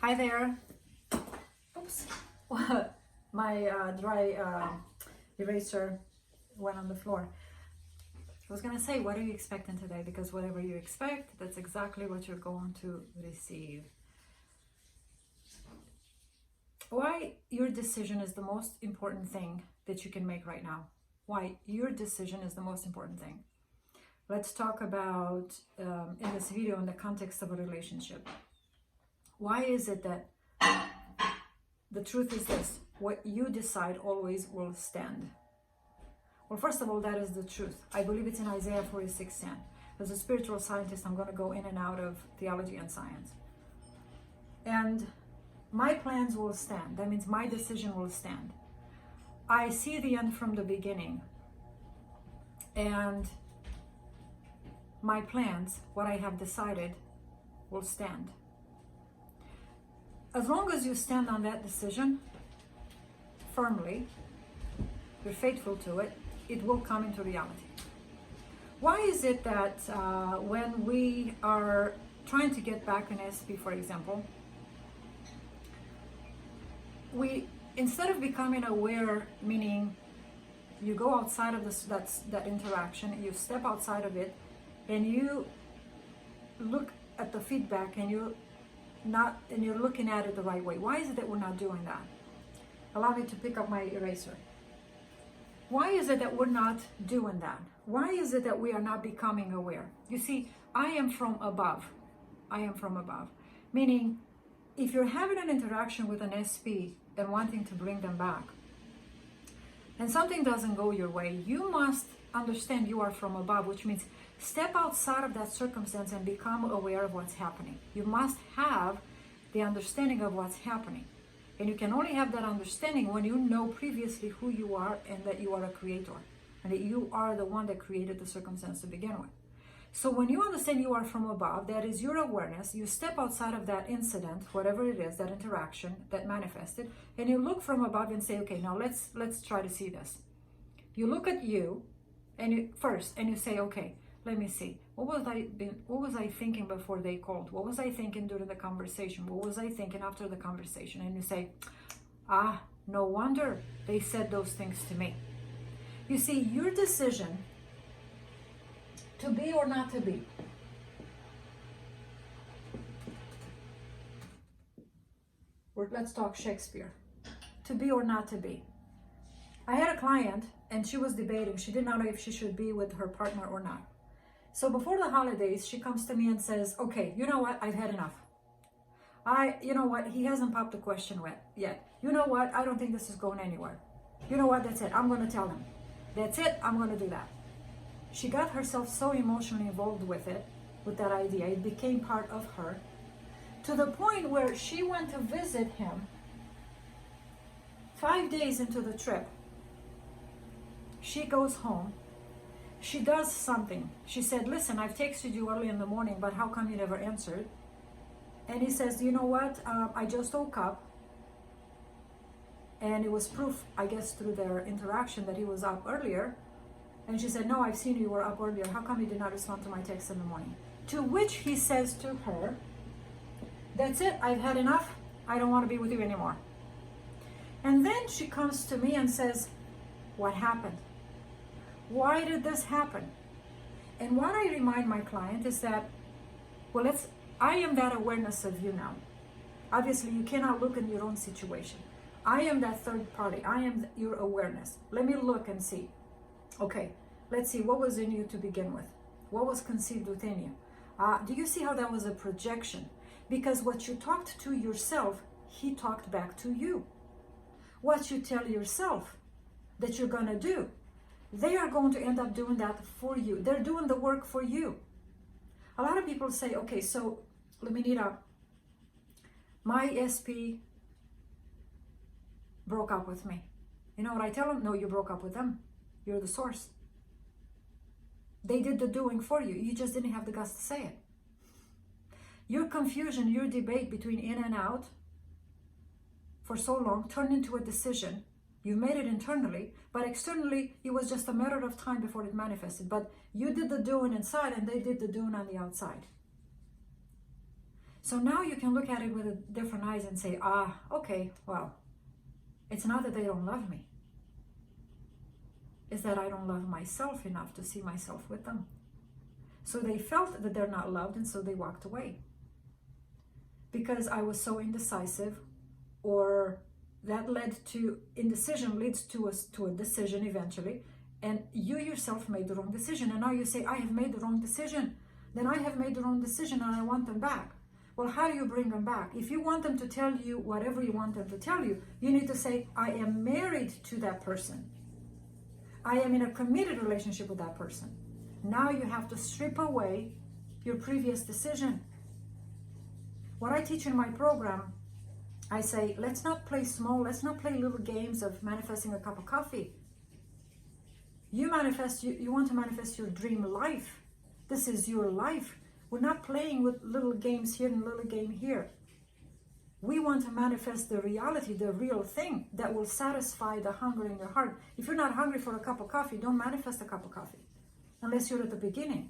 Hi there. Oops. My dry eraser went on the floor. I was gonna say, what are you expecting today? Because whatever you expect, that's exactly what you're going to receive. Why your decision is the most important thing that you can make right now. Why your decision is the most important thing. Let's talk about, in this video, in the context of a relationship. Why is it that the truth is this? What you decide always will stand. Well, first of all, that is the truth. I believe it's in Isaiah 46:10. As a spiritual scientist, I'm going to go in and out of theology and science. And my plans will stand. That means my decision will stand. I see the end from the beginning. And my plans, what I have decided, will stand. As long as you stand on that decision firmly, you're faithful to it, it will come into reality. Why is it that when we are trying to get back in SP, for example, we, instead of becoming aware, meaning you go outside of this, that interaction, you step outside of it, and you look at the feedback, and you're looking at it the right way. Why is it that we're not doing that? Allow me to pick up my eraser. Why is it that we're not doing that? Why is it that we are not becoming aware? You see, I am from above. I am from above. Meaning, if you're having an interaction with an SP and wanting to bring them back, and something doesn't go your way, you must understand you are from above, which means step outside of that circumstance and become aware of what's happening. You must have the understanding of what's happening. And you can only have that understanding when you know previously who you are and that you are a creator. And that you are the one that created the circumstance to begin with. So when you understand you are from above, that is your awareness, you step outside of that incident, whatever it is, that interaction that manifested, and you look from above and say, okay, now let's try to see this. You look at you and you say, okay, let me see. What was I thinking before they called? What was I thinking during the conversation? What was I thinking after the conversation? And you say, no wonder they said those things to me. You see, your decision to be or not to be. Let's talk Shakespeare. To be or not to be. I had a client and she was debating. She did not know if she should be with her partner or not. So before the holidays, she comes to me and says, okay, you know what? I've had enough. You know what? He hasn't popped the question yet. You know what? I don't think this is going anywhere. You know what? That's it. I'm going to tell him. That's it. I'm going to do that. She got herself so emotionally involved with it, with that idea. It became part of her, to the point where she went to visit him 5 days into the trip. She goes home. She does something. She said, listen, I've texted you early in the morning, but how come you never answered? And he says, you know what? I just woke up. And it was proof, I guess, through their interaction that he was up earlier. And she said, no, I've seen you were up earlier. How come you did not respond to my text in the morning? To which he says to her, that's it. I've had enough. I don't want to be with you anymore. And then she comes to me and says, what happened? Why did this happen? And what I remind my client is that, well, I am that awareness of you now. Obviously, you cannot look in your own situation. I am that third party. I am your awareness. Let me look and see. Okay, let's see, what was in you to begin with? What was conceived within you? Do you see how that was a projection? Because what you talked to yourself, he talked back to you. What you tell yourself that you're going to do, they are going to end up doing that for you. They're doing the work for you. A lot of people say, okay, so Luminita, my SP broke up with me. You know what I tell them? No, you broke up with them. You're the source. They did the doing for you. You just didn't have the guts to say it. Your confusion, your debate between in and out for so long turned into a decision. You made it internally, but externally, it was just a matter of time before it manifested. But you did the doing inside and they did the doing on the outside. So now you can look at it with a different eyes and say, okay, well, it's not that they don't love me. It's that I don't love myself enough to see myself with them. So they felt that they're not loved, and so they walked away. Because I was so indecisive, or that led to, indecision leads to a decision eventually, and you yourself made the wrong decision. And now you say, I have made the wrong decision. Then I have made the wrong decision and I want them back. Well, how do you bring them back? If you want them to tell you whatever you want them to tell you, you need to say, I am married to that person. I am in a committed relationship with that person. Now you have to strip away your previous decision. What I teach in my program, I say, let's not play small. Let's not play little games of manifesting a cup of coffee. You want to manifest your dream life. This is your life. We're not playing with little games here and little game here. We want to manifest the reality, the real thing that will satisfy the hunger in your heart. If you're not hungry for a cup of coffee, don't manifest a cup of coffee unless you're at the beginning.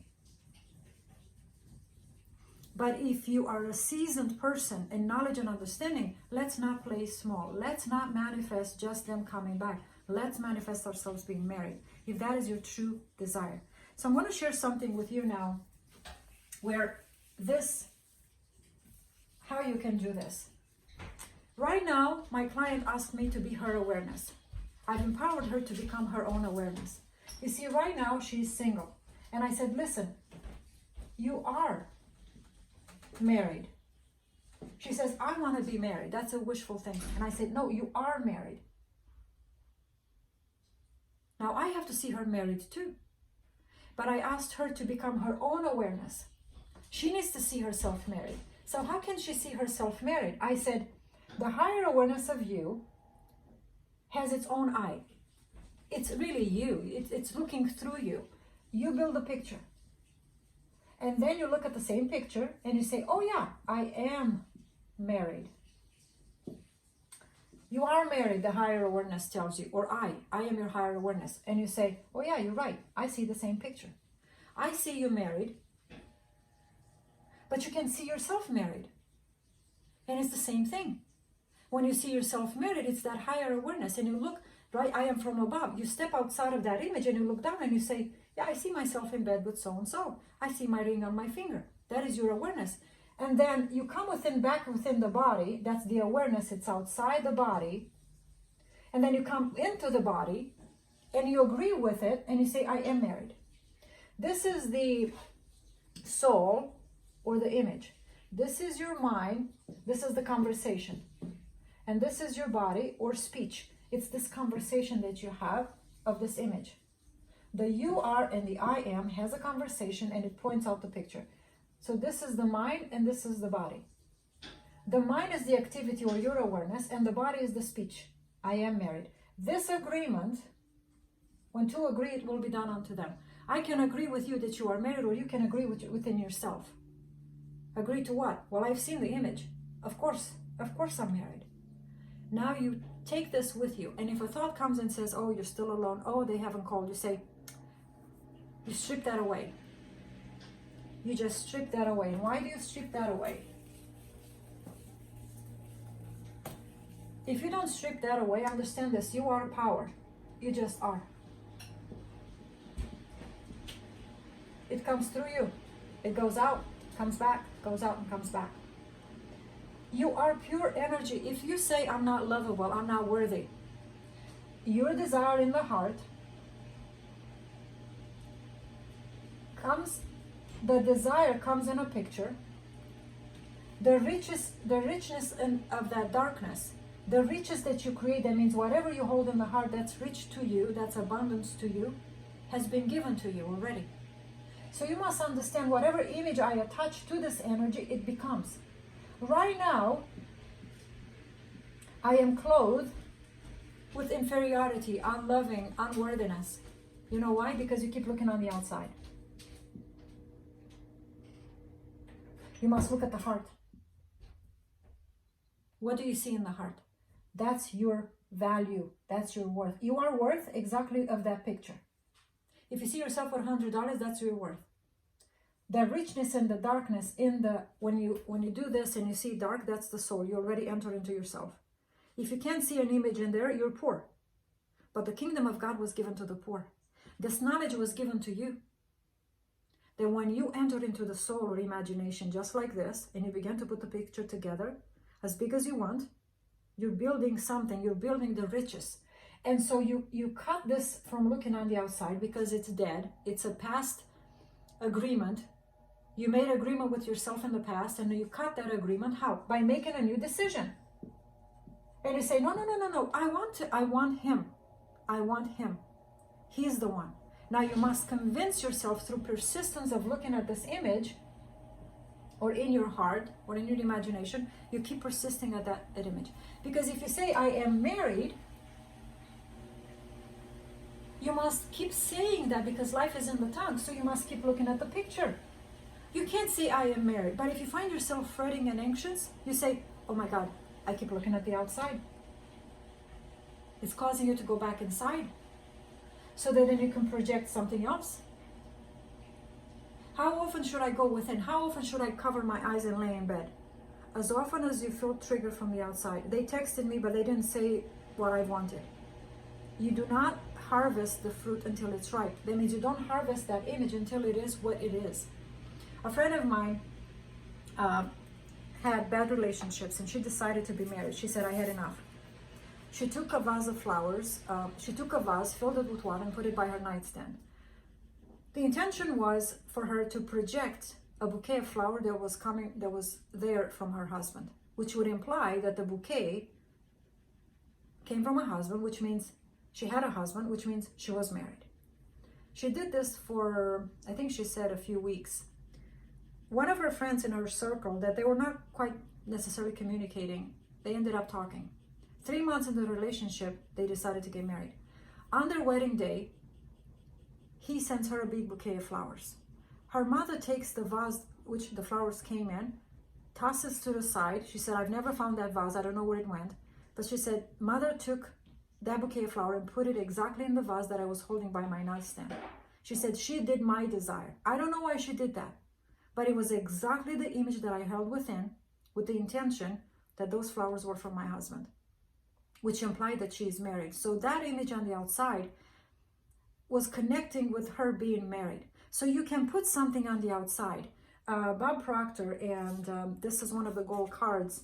But if you are a seasoned person in knowledge and understanding, let's not play small. Let's not manifest just them coming back. Let's manifest ourselves being married, if that is your true desire. So I'm going to share something with you now where how you can do this. Right now, my client asked me to be her awareness. I've empowered her to become her own awareness. You see, right now she's single. And I said, listen, you are married. She says, I want to be married. That's a wishful thinking. And I said, no, you are married. Now I have to see her married too. But I asked her to become her own awareness. She needs to see herself married. So how can she see herself married? I said, the higher awareness of you has its own eye. It's really you. It's looking through you. You build a picture. And then you look at the same picture and you say, oh yeah, I am married. You are married, the higher awareness tells you, or I am your higher awareness. And you say, oh yeah, you're right. I see the same picture. I see you married, but you can see yourself married. And it's the same thing. When you see yourself married, it's that higher awareness. And you look, right, I am from above. You step outside of that image and you look down and you say, yeah, I see myself in bed with so-and-so. I see my ring on my finger. That is your awareness. And then you come back within the body. That's the awareness. It's outside the body. And then you come into the body and you agree with it and you say, I am married. This is the soul or the image. This is your mind. This is the conversation. And this is your body or speech. It's this conversation that you have of this image. The you are and the I am has a conversation and it points out the picture. So this is the mind and this is the body. The mind is the activity or your awareness and the body is the speech. I am married. This agreement, when two agree, it will be done unto them. I can agree with you that you are married, or you can agree within yourself. Agree to what? Well, I've seen the image. Of course I'm married. Now you take this with you. And if a thought comes and says, oh, you're still alone. Oh, they haven't called. You say, you strip that away. You just strip that away. And why do you strip that away? If you don't strip that away, understand this. You are power. You just are. It comes through you. It goes out, comes back, goes out and comes back. You are pure energy. If you say, I'm not lovable, I'm not worthy, your desire in the heart the desire comes in a picture. The richness of that darkness, the riches that you create, that means whatever you hold in the heart that's rich to you, that's abundance to you, has been given to you already. So you must understand, whatever image I attach to this energy, it becomes. Right now, I am clothed with inferiority, unloving, unworthiness. You know why? Because you keep looking on the outside. You must look at the heart. What do you see in the heart? That's your value. That's your worth. You are worth exactly of that picture. If you see yourself for $100, that's your worth. The richness and the darkness in the, when you do this and you see dark, that's the soul. You already enter into yourself. If you can't see an image in there, you're poor. But the kingdom of God was given to the poor. This knowledge was given to you. Then when you enter into the soul or imagination just like this, and you begin to put the picture together as big as you want, you're building something, you're building the riches. And so you cut this from looking on the outside because it's dead. It's a past agreement. You made agreement with yourself in the past, and you cut that agreement. How? By making a new decision. And you say, no, I want him. I want him. He's the one. Now you must convince yourself through persistence of looking at this image, or in your heart, or in your imagination, you keep persisting at that image. Because if you say, I am married, you must keep saying that because life is in the tongue, so you must keep looking at the picture. You can't say, I am married. But if you find yourself fretting and anxious, you say, oh my God, I keep looking at the outside. It's causing you to go back inside, so that then you can project something else. How often should I go within? How often should I cover my eyes and lay in bed? As often as you feel triggered from the outside. They texted me, but they didn't say what I wanted. You do not harvest the fruit until it's ripe. That means you don't harvest that image until it is what it is. A friend of mine had bad relationships, and she decided to be married. She said, I had enough. She took a vase of flowers, filled it with water, and put it by her nightstand. The intention was for her to project a bouquet of flowers that was there from her husband, which would imply that the bouquet came from a husband, which means she had a husband, which means she was married. She did this for, I think she said, a few weeks. One of her friends in her circle that they were not quite necessarily communicating, they ended up talking. 3 months into the relationship, they decided to get married. On their wedding day, he sends her a big bouquet of flowers. Her mother takes the vase which the flowers came in, tosses to the side. She said, I've never found that vase. I don't know where it went. But she said, Mother took that bouquet of flowers and put it exactly in the vase that I was holding by my nightstand. She said, she did my desire. I don't know why she did that, but it was exactly the image that I held within, with the intention that those flowers were from my husband, which implied that she is married. So that image on the outside was connecting with her being married. So you can put something on the outside. Bob Proctor, and this is one of the gold cards,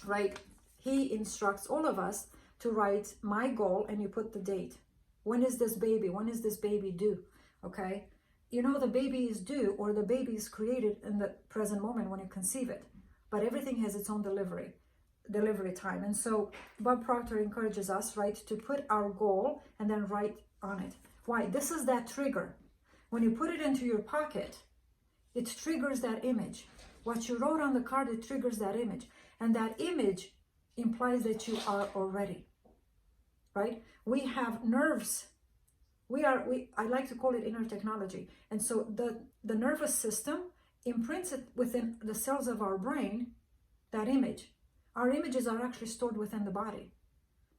right? He instructs all of us to write my goal, and you put the date. When is this baby? When is this baby due? Okay? You know, the baby is due, or the baby is created in the present moment when you conceive it. But everything has its own delivery time. And so Bob Proctor encourages us, right, to put our goal and then write on it. Why? This is that trigger. When you put it into your pocket, it triggers that image. What you wrote on the card, it triggers that image. And that image implies that you are already, right? We have nerves. I like to call it inner technology. And so the nervous system imprints it within the cells of our brain, that image. Our images are actually stored within the body,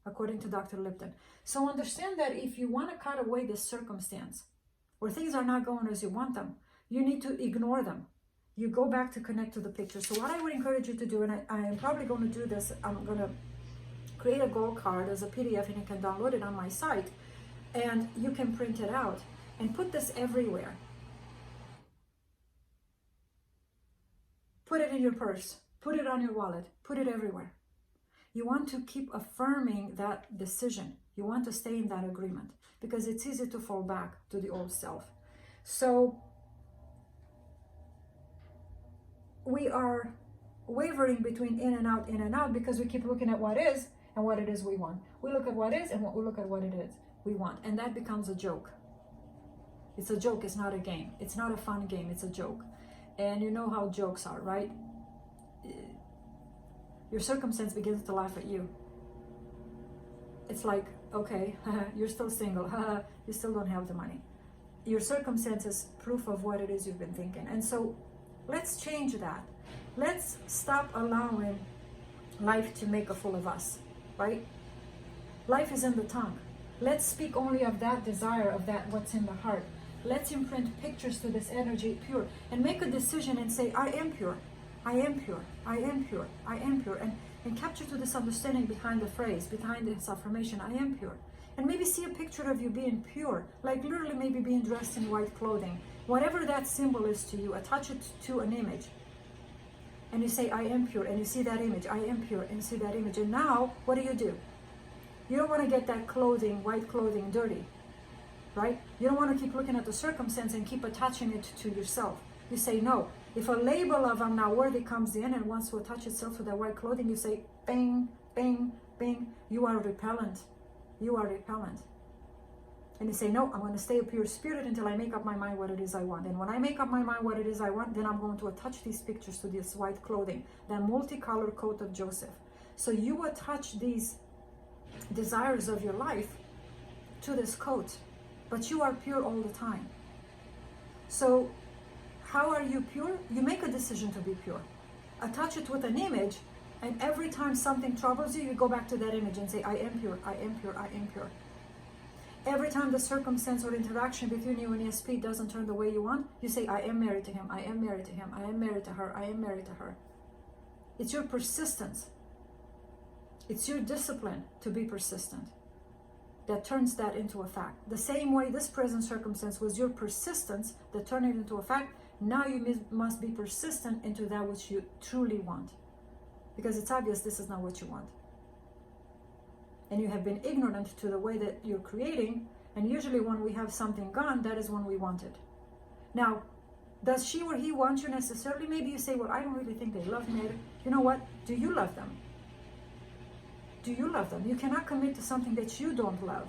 according to Dr. Lipton. So understand that if you want to cut away this circumstance, where things are not going as you want them, you need to ignore them. You go back to connect to the picture. So what I would encourage you to do, and I am probably going to do this, I'm going to create a gold card as a PDF, and you can download it on my site, and you can print it out and put this everywhere. Put it in your purse, put it on your wallet, put it everywhere. You want to keep affirming that decision. You want to stay in that agreement, because it's easy to fall back to the old self. So we are wavering between in and out, because we keep looking at what is and what it is we want. We look at what is and we look at what it is we want, and that becomes a joke. It's a joke. It's not a game. It's not a fun game. It's a joke. And you know how jokes are, right? Your circumstance begins to laugh at you. It's like, okay, you're still single, you still don't have the money. Your circumstance is proof of what it is you've been thinking. And so let's change that. Let's stop allowing life to make a fool of us, right? Life is in the tongue. Let's speak only of that desire, of that what's in the heart. Let's imprint pictures to this energy, pure, and make a decision and say, I am pure, I am pure, I am pure, I am pure, and capture to this understanding behind the phrase, behind this affirmation, I am pure. And maybe see a picture of you being pure, like literally maybe being dressed in white clothing. Whatever that symbol is to you, attach it to an image. And you say, I am pure, and you see that image, I am pure, and you see that image. And now, what do? You don't want to get that clothing, white clothing, dirty, right? You don't want to keep looking at the circumstance and keep attaching it to yourself. You say, no. If a label of I'm not worthy comes in and wants to attach itself to that white clothing, you say, bang, bang, bang, you are repellent. You are repellent. And you say, no, I'm going to stay a pure spirit until I make up my mind what it is I want. And when I make up my mind what it is I want, then I'm going to attach these pictures to this white clothing, that multicolored coat of Joseph. So you attach these desires of your life to this coat, but you are pure all the time. So how are you pure? You make a decision to be pure. Attach it with an image, and every time something troubles you, you go back to that image and say, I am pure, I am pure, I am pure. Every time the circumstance or interaction between you and ESP doesn't turn the way you want, you say, I am married to him, I am married to him, I am married to her, I am married to her. It's your persistence. It's your discipline to be persistent that turns that into a fact. The same way this present circumstance was your persistence that turned it into a fact, now you must be persistent into that which you truly want. Because it's obvious this is not what you want. And you have been ignorant to the way that you're creating, and usually when we have something gone, that is when we want it. Now, does she or he want you necessarily? Maybe you say, well, I don't really think they love me. You know what? Do you love them? Do you love them? You cannot commit to something that you don't love.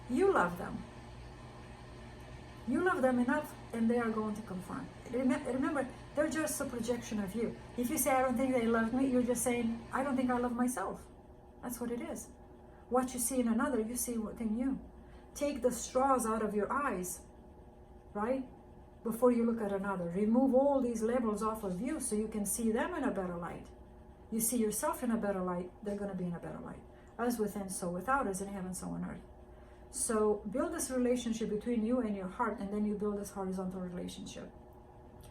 You love them. You love them enough, and they are going to confirm. Remember, they're just a projection of you. If you say, I don't think they love me, you're just saying, I don't think I love myself. That's what it is. What you see in another, you see within you. Take the straws out of your eyes, right? Before you look at another. Remove all these labels off of you so you can see them in a better light. You see yourself in a better light, they're going to be in a better light. As within, so without, as in heaven, so on earth. So build this relationship between you and your heart, and then you build this horizontal relationship.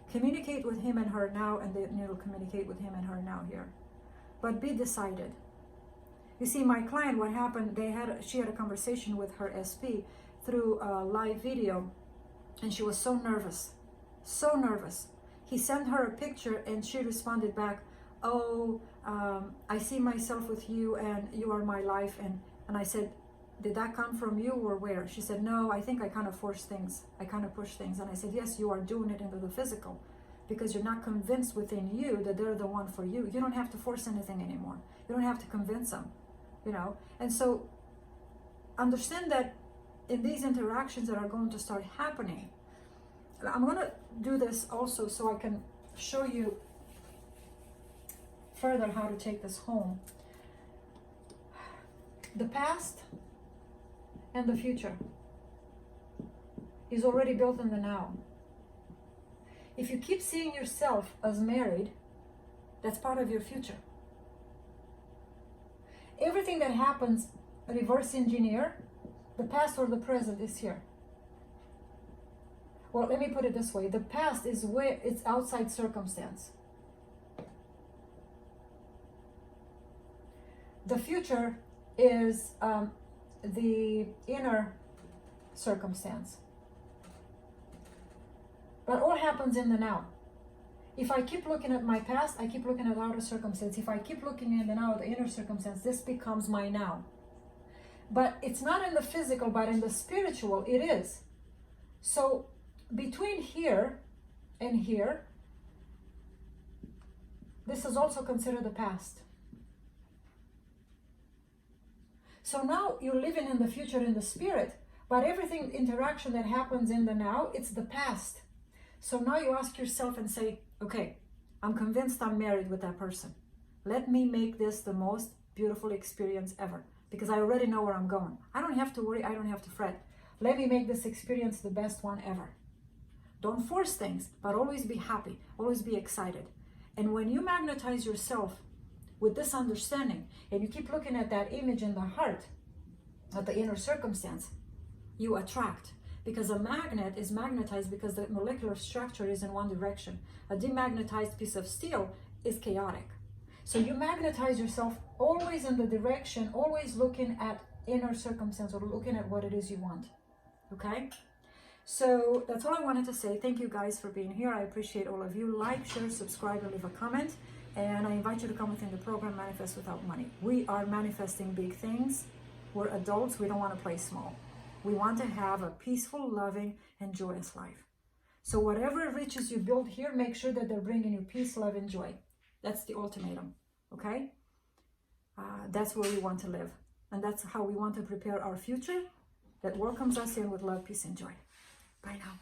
Communicate with him and her now, and then you'll communicate with him and her now here. But be decided. You see, my client, what happened, she had a conversation with her SP through a live video, and she was so nervous. So nervous. He sent her a picture, and she responded back, oh, I see myself with you, and you are my life. And I said, did that come from you or where? She said, no, I think I kind of force things. I kind of push things. And I said, yes, you are doing it into the physical because you're not convinced within you that they're the one for you. You don't have to force anything anymore. You don't have to convince them, you know? And so understand that in these interactions that are going to start happening, I'm going to do this also so I can show you further how to take this home. The past and the future is already built in the now. If you keep seeing yourself as married, that's part of your future. Everything that happens, reverse engineer, the past or the present is here. Well, let me put it this way. The past is where it's outside circumstance. The future is the inner circumstance. But all happens in the now. If I keep looking at my past, I keep looking at outer circumstance. If I keep looking in the now, the inner circumstance, this becomes my now. But it's not in the physical, but in the spiritual, it is. So between here and here, this is also considered the past. So now you're living in the future in the spirit, but everything, interaction that happens in the now, it's the past. So now you ask yourself and say, okay, I'm convinced I'm married with that person. Let me make this the most beautiful experience ever, because I already know where I'm going. I don't have to worry, I don't have to fret. Let me make this experience the best one ever. Don't force things, but always be happy, always be excited. And when you magnetize yourself with this understanding, and you keep looking at that image in the heart, at the inner circumstance, you attract. Because a magnet is magnetized because the molecular structure is in one direction. A demagnetized piece of steel is chaotic. So you magnetize yourself always in the direction, always looking at inner circumstance or looking at what it is you want. Okay? So that's all I wanted to say. Thank you guys for being here. I appreciate all of you. Like, share, subscribe, and leave a comment. And I invite you to come within the program Manifest Without Money. We are manifesting big things. We're adults. We don't want to play small. We want to have a peaceful, loving, and joyous life. So whatever riches you build here, make sure that they're bringing you peace, love, and joy. That's the ultimatum, okay? That's where we want to live. And that's how we want to prepare our future that welcomes us in with love, peace, and joy. Bye now.